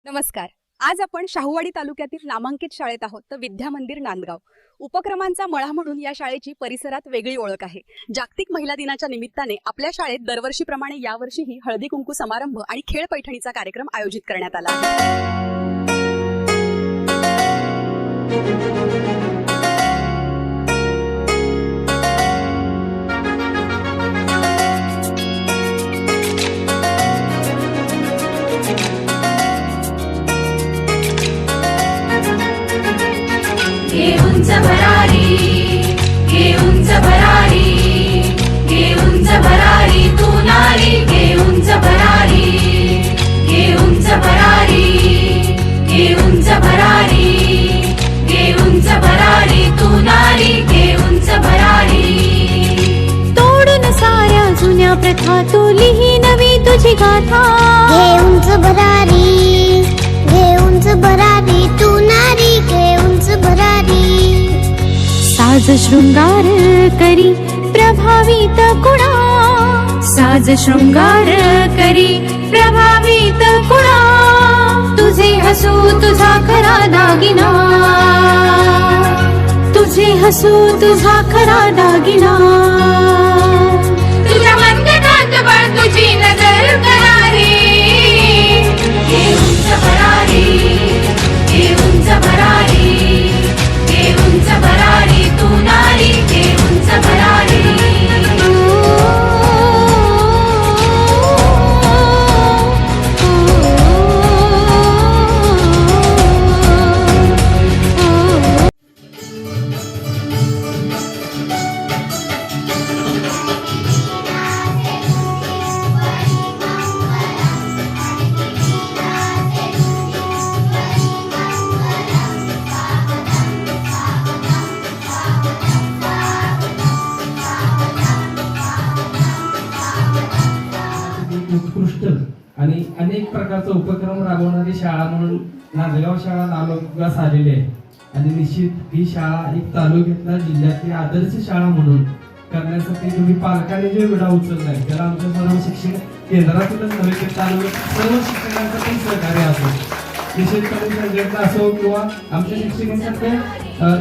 नमस्कार. आज आपण शाहूवाडी तालुक्यातील नामांकित शाळेत आहोत, तर विद्या मंदिर नांदगाव. उपक्रमांचा मळा म्हणून या शाळेची परिसरात वेगळी ओळख आहे. जागतिक महिला दिनाच्या निमित्ताने आपल्या शाळेत दरवर्षीप्रमाणे यावर्षीही हळदी कुंकू समारंभ आणि खेळ पैठणीचा कार्यक्रम आयोजित करण्यात आला आहे. उंच भरारी तू नारी घे उंच भरारी तू नारी घे उंच भरारी तोडून साऱ्या जुन्या प्रथा तू लिही नवी तुझी गाथा घे उंच भरारी तू नारी घे उंच भरारी साज शृंगार करी प्रभावित कुणा साज शृंगार करी प्रभावित कुणा तुझे हसू तुझा खरा दागिना तुझे हसू तुझा खरा दागिना तुझ्या मनगटात बळ तुझी नजर करारी घे उंच भरारी तू नारी घे उंच भरारी उत्कृष्ट आणि अनेक प्रकारचा उपक्रम राबवणारी शाळा म्हणून नांदगाव शाळा नामांकित आलेली आहे. आणि निश्चित ही शाळा एक तालुक्यातल्या जिल्ह्यातली आदर्श शाळा म्हणून करण्यासाठी तुम्ही पालकांनी जे विडा उचललाय त्याला आमच्या सर्व शिक्षण केंद्रातूनच नव्हे तर तालुक्यात सर्व शिक्षकांचं पण सहकार्य असो, विशेषपणे संघटना असो किंवा आमच्या शिक्षकांसारख्या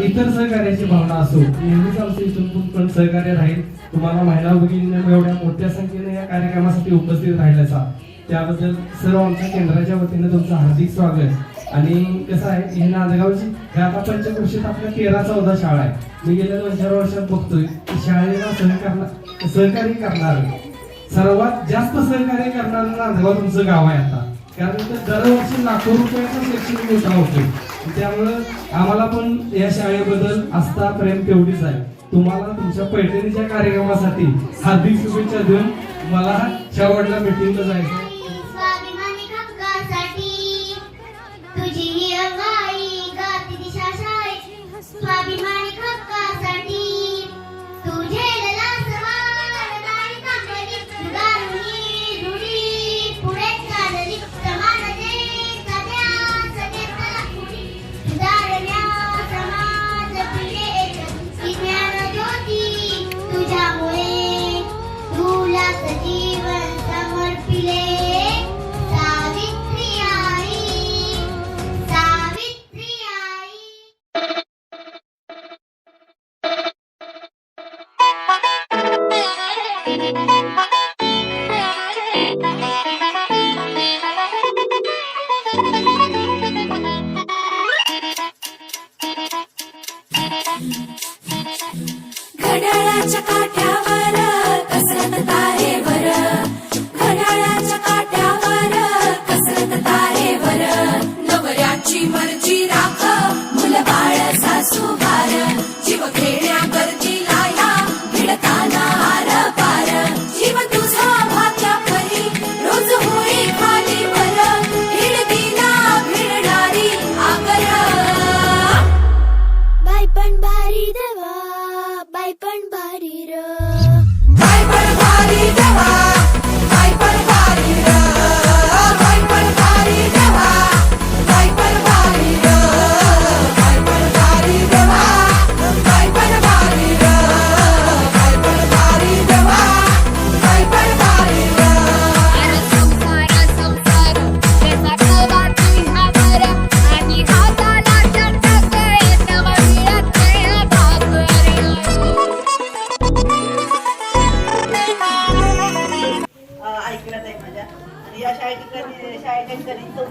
इतर सहकार्याची भावना असो, नेहमीच आमचं इथून पण सहकार्य राहील. तुम्हाला महिला भगिनींना एवढ्या मोठ्या संख्येने या कार्यक्रमासाठी उपस्थित राहिल्याचा त्याबद्दल सर्व आमच्या केंद्राच्या वतीने तुमचं हार्दिक स्वागत. आणि कसं आहे, ही नांदगावची हे आता पंचक्रोशीत आपल्या 13-14 शाळा आहे. मी गेल्या 2-4 वर्षात बघतोय की शाळेला सहकार्य करणार सर्वात जास्त सहकार्य करणारं नांदगाव तुमचं गाव आहे आता, कारण तर दरवर्षी लाखो रुपयाचा शैक्षणिक मोठा होतोय. त्यामुळं आम्हाला पण या शाळेबद्दल आस्था प्रेम तेवढीच आहे. तुम्हाला तुमच्या पैठणीच्या कार्यक्रमासाठी हार्दिक शुभेच्छा देऊन मला शेवटला मीटिंगला जायचं. स्वाभिमानी हक्कासाठी तुझी ही अंगाई गाती दिशा शाळेत स्वाभिमानी हक्कासाठी तू झेलला सवाल गाडी कांबरी सुधारणी रूढी पुढे चालली समानतेचा ध्यास घेतला पुढी सुधारण्या समाज पिढे विज्ञान ज्योती तुझ्यामुळे तुला जीवन समर्पिले सावित्री आई सावित्री आई. घड्याळाच्या काठ्यावर कसरत तारेवर घड्याळाच्या काठ्यावर कसरत तारेवर नवऱ्याची मर्जी राख मुलं बाळ सासू बार जीव खेळण्या गरजीला या भिडताना आर पार जीव तुझा भात्या परी रोज होई खाली वर हिडतीला भिडणारी आगर बाई पण भारी देवा बाई पण भारी र बाई पण भारी देवा बाई पण भारी र बाई पण भारी देवा बाई पण भारी र बाई पण भारी देवा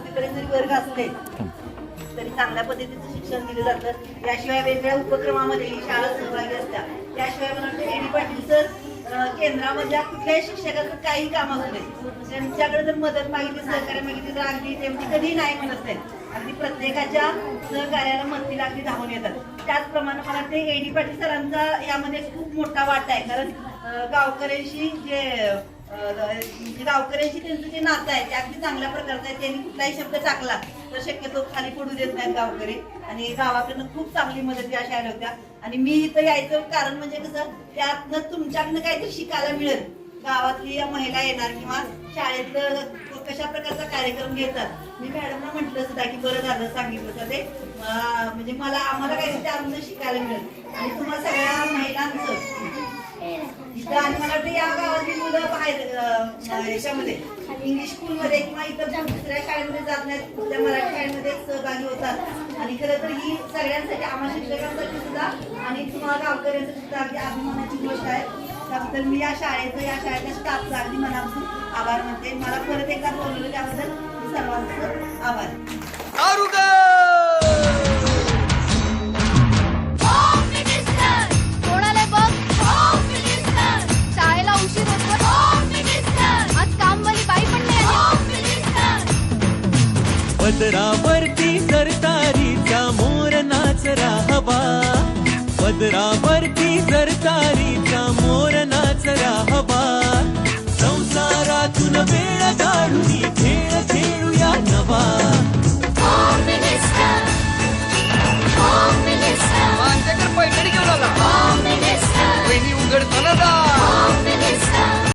5वीपर्यंत जरी वर्ग असले तरी चांगल्या पद्धतीचं शिक्षण दिलं जातं. याशिवाय वेगवेगळ्या उपक्रमामध्ये ही शाळा सहभागी असत्या. त्याशिवाय मला वाटतं ए डी पाटील सर केंद्रामधल्या कुठल्याही शिक्षकाचं काही काम असू दे त्यांच्याकडे जर मदत मागितली, सहकार्य मागितली तर अगदी ते कधीही नाही म्हणत नाही. अगदी प्रत्येकाच्या सहकार्याला मदतीला अगदी धावून येतात. त्याचप्रमाणे मला वाटते ए डी पाटील सरांचा यामध्ये खूप मोठा वाटा आहे. कारण गावकऱ्यांशी गावकऱ्यांशी त्यांचं जे नातं आहे ते अगदी चांगल्या प्रकारचं आहे. त्यांनी कुठलाही शब्द टाकला तर शक्यतो खाली पडू देत नाहीत गावकरी. आणि गावाकडनं खूप चांगली मदत या शाळेला होत्या. आणि मी इथं यायचं कारण म्हणजे कसं त्यातनं तुमच्याकडनं काहीतरी शिकायला मिळेल. गावातली महिला येणार किंवा शाळेतलं कशा प्रकारचा कार्यक्रम घेतात. मी मॅडमला म्हटलं सुद्धा की बरं झालं सांगितलं होतं ते म्हणजे आम्हाला काहीतरी त्यामधून शिकायला मिळेल. आणि तुम्हाला सगळ्या महिलांचं इथं आणि मला वाटतं या गावातली मुलं बाहेर याच्यामध्ये इंग्लिश स्कूलमध्ये किंवा इतर दुसऱ्या शाळेमध्ये जात नाहीत, त्या मराठी शाळेमध्ये सहभागी होतात. आणि खरं तर ही सगळ्यांसाठी आम्हा शिक्षकांसाठी सुद्धा आणि तुम्हाला गावकऱ्यांसाठी सुद्धा अगदी अभिमानाची गोष्ट आहे. त्याबद्दल मी या शाळेच्या स्टाफचा अगदी मनापासून आभार मानते. मला परत एकदा बोलवलं त्याबद्दल मी सर्वांचं आभार. कोणाला बघ शाळेला उशीर होतो. आज कामवाली बाई पण नाही आली. पदरावरती सरतारीचा मोर नाचरा हवा, पदरावरती सरतारीचा मोर नाचरा हवा. संसारातून वेळ काढून खेळ खेळूया नवा. मांजरेकर पैठणी घेऊन आला. वहिनी उघडताना